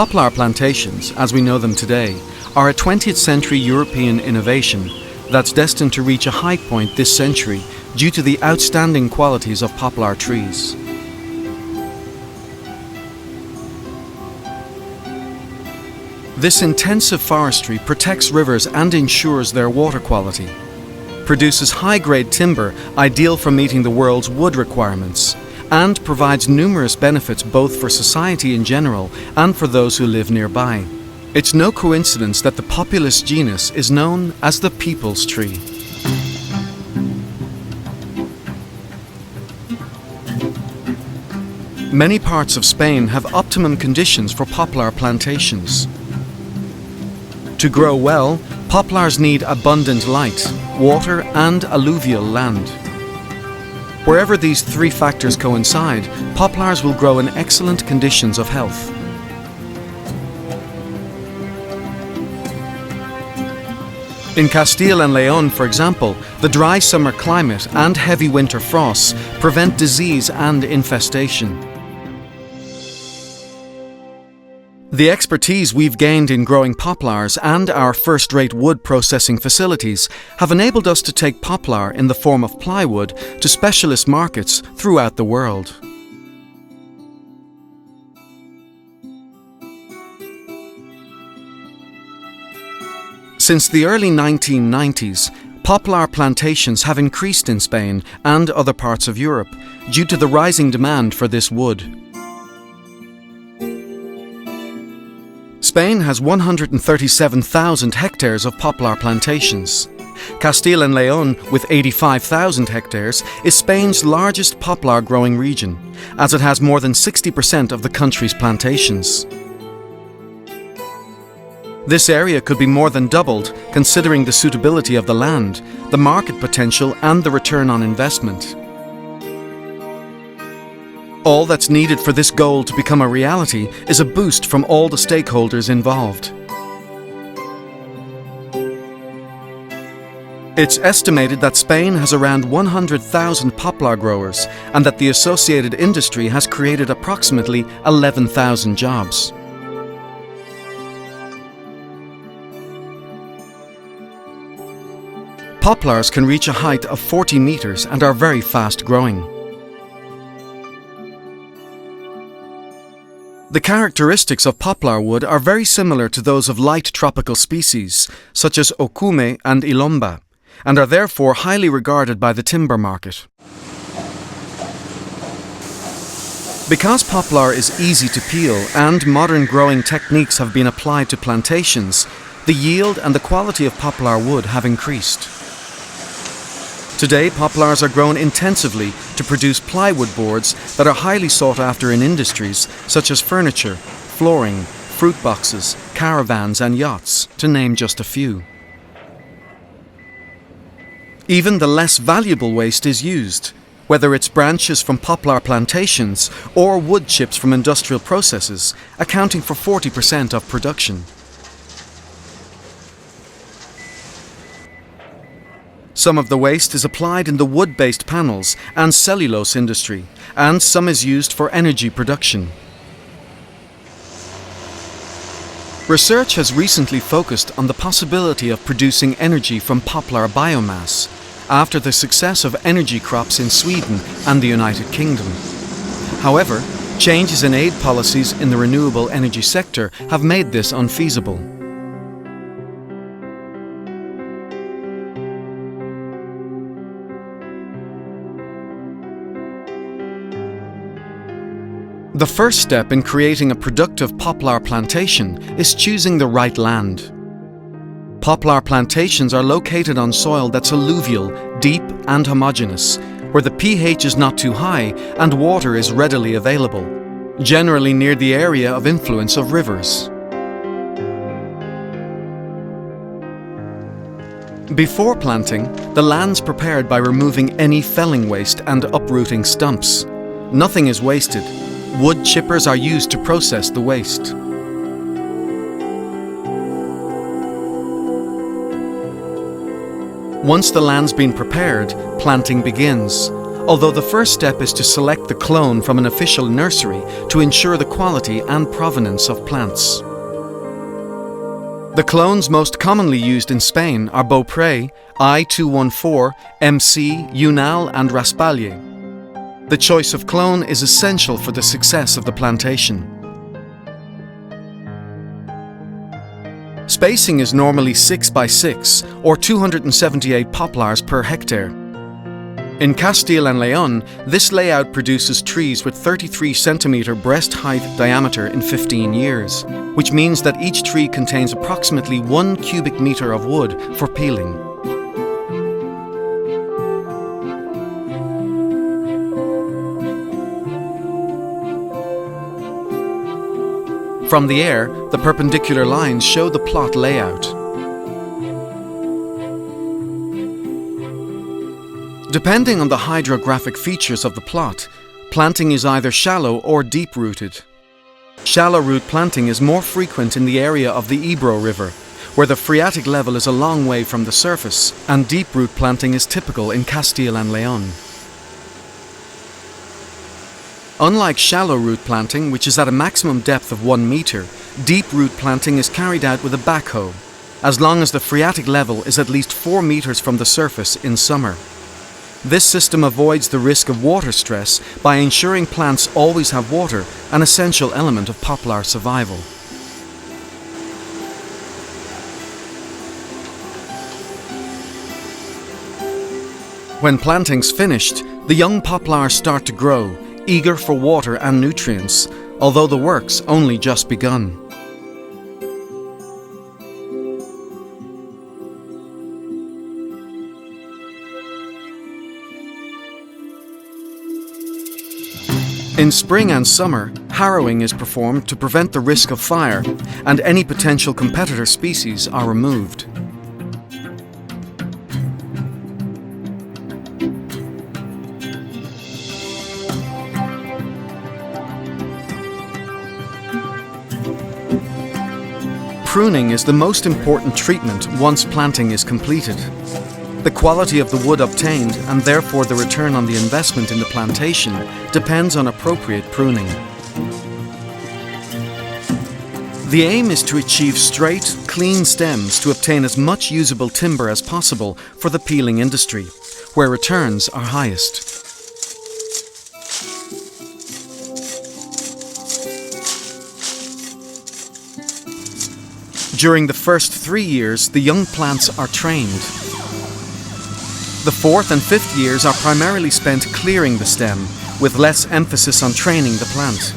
Poplar plantations, as we know them today, are a 20th century European innovation that's destined to reach a high point this century due to the outstanding qualities of poplar trees. This intensive forestry protects rivers and ensures their water quality, produces high-grade timber ideal for meeting the world's wood requirements, and provides numerous benefits both for society in general and for those who live nearby. It's no coincidence that the Populus genus is known as the people's tree. Many parts of Spain have optimum conditions for poplar plantations. To grow well, poplars need abundant light, water, and alluvial land. Wherever these three factors coincide, poplars will grow in excellent conditions of health. In Castile and León, for example, the dry summer climate and heavy winter frosts prevent disease and infestation. The expertise we've gained in growing poplars and our first-rate wood processing facilities have enabled us to take poplar in the form of plywood to specialist markets throughout the world. Since the early 1990s, poplar plantations have increased in Spain and other parts of Europe due to the rising demand for this wood. Spain has 137,000 hectares of poplar plantations. Castile and León, with 85,000 hectares, is Spain's largest poplar growing region, as it has more than 60% of the country's plantations. This area could be more than doubled, considering the suitability of the land, the market potential, and the return on investment. All that's needed for this goal to become a reality is a boost from all the stakeholders involved. It's estimated that Spain has around 100,000 poplar growers and that the associated industry has created approximately 11,000 jobs. Poplars can reach a height of 40 meters and are very fast growing. The characteristics of poplar wood are very similar to those of light tropical species, such as okume and ilomba, and are therefore highly regarded by the timber market. Because poplar is easy to peel and modern growing techniques have been applied to plantations, the yield and the quality of poplar wood have increased. Today, poplars are grown intensively to produce plywood boards that are highly sought after in industries such as furniture, flooring, fruit boxes, caravans and yachts, to name just a few. Even the less valuable waste is used, whether it's branches from poplar plantations or wood chips from industrial processes, accounting for 40% of production. Some of the waste is applied in the wood-based panels and cellulose industry, and some is used for energy production. Research has recently focused on the possibility of producing energy from poplar biomass, after the success of energy crops in Sweden and the United Kingdom. However, changes in aid policies in the renewable energy sector have made this unfeasible. The first step in creating a productive poplar plantation is choosing the right land. Poplar plantations are located on soil that's alluvial, deep and homogeneous, where the pH is not too high and water is readily available, generally near the area of influence of rivers. Before planting, the land's prepared by removing any felling waste and uprooting stumps. Nothing is wasted. Wood chippers are used to process the waste. Once the land's been prepared, planting begins. although the first step is to select the clone from an official nursery to ensure the quality and provenance of plants. The clones most commonly used in Spain are Beaupré, I214, MC, Unal and Raspaille. The choice of clone is essential for the success of the plantation. Spacing is normally 6 by 6 or 278 poplars per hectare. In Castile and León, this layout produces trees with 33 centimeter breast height diameter in 15 years, which means that each tree contains approximately 1 cubic meter of wood for peeling. From the air, the perpendicular lines show the plot layout. Depending on the hydrographic features of the plot, planting is either shallow or deep-rooted. Shallow root planting is more frequent in the area of the Ebro River, where the phreatic level is a long way from the surface, and deep root planting is typical in Castile and León. Unlike shallow root planting, which is at a maximum depth of 1 meter, deep root planting is carried out with a backhoe, as long as the phreatic level is at least 4 meters from the surface in summer. This system avoids the risk of water stress by ensuring plants always have water, an essential element of poplar survival. When planting's finished, the young poplars start to grow, eager for water and nutrients, although the work's only just begun. In spring and summer, harrowing is performed to prevent the risk of fire, and any potential competitor species are removed. Pruning is the most important treatment once planting is completed. The quality of the wood obtained, and therefore the return on the investment in the plantation, depends on appropriate pruning. The aim is to achieve straight, clean stems to obtain as much usable timber as possible for the peeling industry, where returns are highest. During the first 3 years, the young plants are trained. The 4th and 5th years are primarily spent clearing the stem, with less emphasis on training the plant.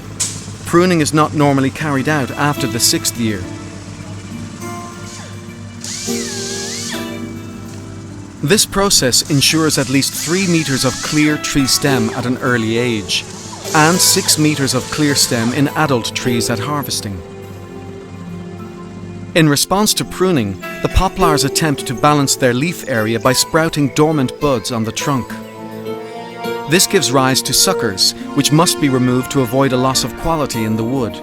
Pruning is not normally carried out after the 6th year. This process ensures at least 3 meters of clear tree stem at an early age, and 6 meters of clear stem in adult trees at harvesting. In response to pruning, the poplars attempt to balance their leaf area by sprouting dormant buds on the trunk. This gives rise to suckers, which must be removed to avoid a loss of quality in the wood.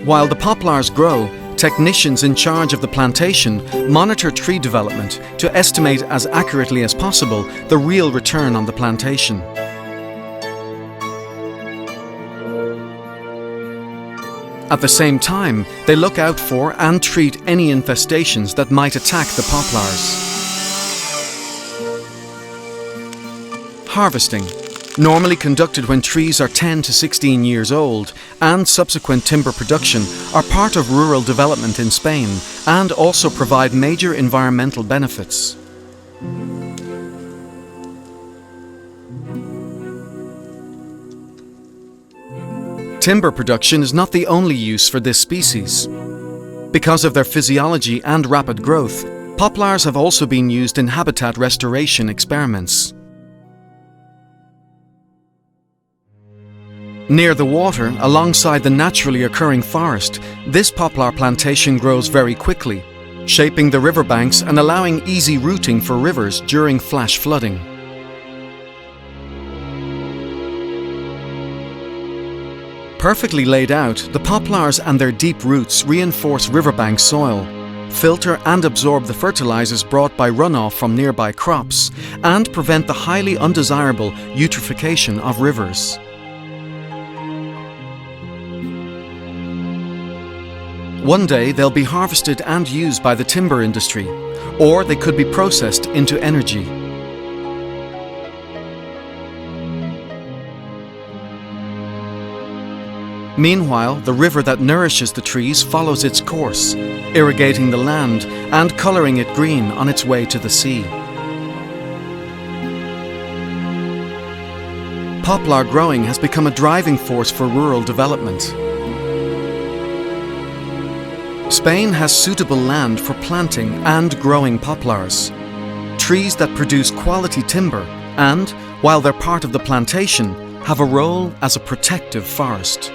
While the poplars grow, technicians in charge of the plantation monitor tree development to estimate as accurately as possible the real return on the plantation. At the same time, they look out for and treat any infestations that might attack the poplars. Harvesting, normally conducted when trees are 10 to 16 years old, and subsequent timber production are part of rural development in Spain and also provide major environmental benefits. Timber production is not the only use for this species. Because of their physiology and rapid growth, poplars have also been used in habitat restoration experiments. Near the water, alongside the naturally occurring forest, this poplar plantation grows very quickly, shaping the riverbanks and allowing easy routing for rivers during flash flooding. Perfectly laid out, the poplars and their deep roots reinforce riverbank soil, filter and absorb the fertilizers brought by runoff from nearby crops, and prevent the highly undesirable eutrophication of rivers. One day they'll be harvested and used by the timber industry, or they could be processed into energy. Meanwhile, the river that nourishes the trees follows its course, irrigating the land and colouring it green on its way to the sea. Poplar growing has become a driving force for rural development. Spain has suitable land for planting and growing poplars, trees that produce quality timber and, while they're part of the plantation, have a role as a protective forest.